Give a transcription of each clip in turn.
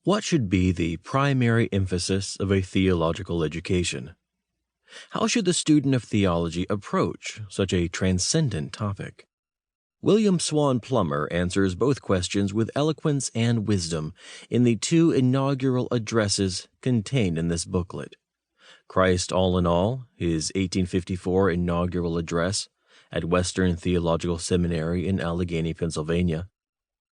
What should be the primary emphasis of a theological education? How should the student of theology approach such a transcendent topic? William Swan Plumer answers both questions with eloquence and wisdom in the two inaugural addresses contained in this booklet. Christ All in All, his 1854 inaugural address at Western Theological Seminary in Allegheny, Pennsylvania,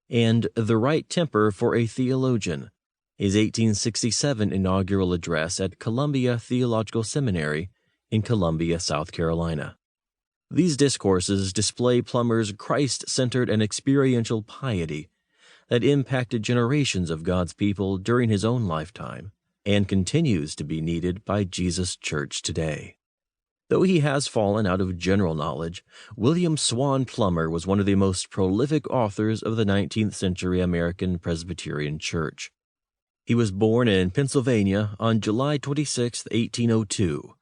and The Right Temper for a Theologian, his 1867 inaugural address at Columbia Theological Seminary in Columbia, South Carolina. These discourses display Plumer's Christ-centered and experiential piety that impacted generations of God's people during his own lifetime and continues to be needed by Jesus' church today. Though he has fallen out of general knowledge, William Swan Plumer was one of the most prolific authors of the 19th century American Presbyterian Church. He was born in Pennsylvania on July 26, 1802,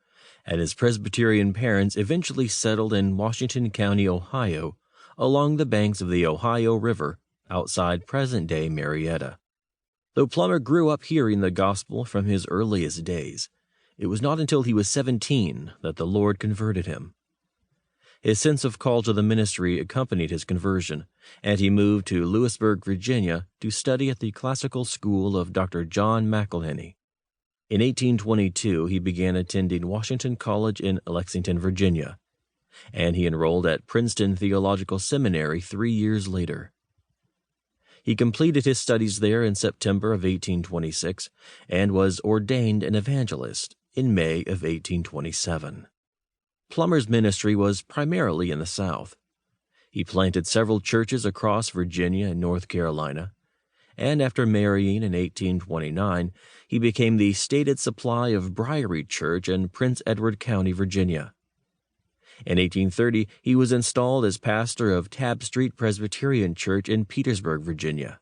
and his Presbyterian parents eventually settled in Washington County, Ohio, along the banks of the Ohio River outside present-day Marietta. Though Plumer grew up hearing the gospel from his earliest days, it was not until he was 17 that the Lord converted him. His sense of call to the ministry accompanied his conversion, and he moved to Lewisburg, Virginia, to study at the classical school of Dr. John McElhenney. In 1822, he began attending Washington College in Lexington, Virginia, and he enrolled at Princeton Theological Seminary 3 years later. He completed his studies there in September of 1826 and was ordained an evangelist in May of 1827. Plumer's ministry was primarily in the South. He planted several churches across Virginia and North Carolina, and after marrying in 1829, he became the stated supply of Briery Church in Prince Edward County, Virginia. In 1830, he was installed as pastor of Tabb Street Presbyterian Church in Petersburg, Virginia.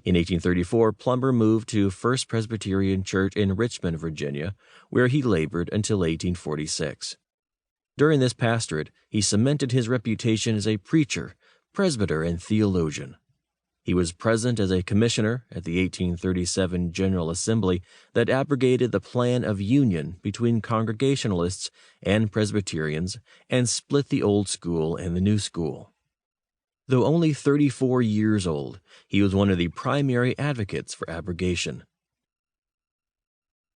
In 1834, Plumer moved to First Presbyterian Church in Richmond, Virginia, where he labored until 1846. During this pastorate, he cemented his reputation as a preacher, presbyter, and theologian. He was present as a commissioner at the 1837 General Assembly that abrogated the plan of union between Congregationalists and Presbyterians and split the old school and the new school. Though only 34 years old, he was one of the primary advocates for abrogation.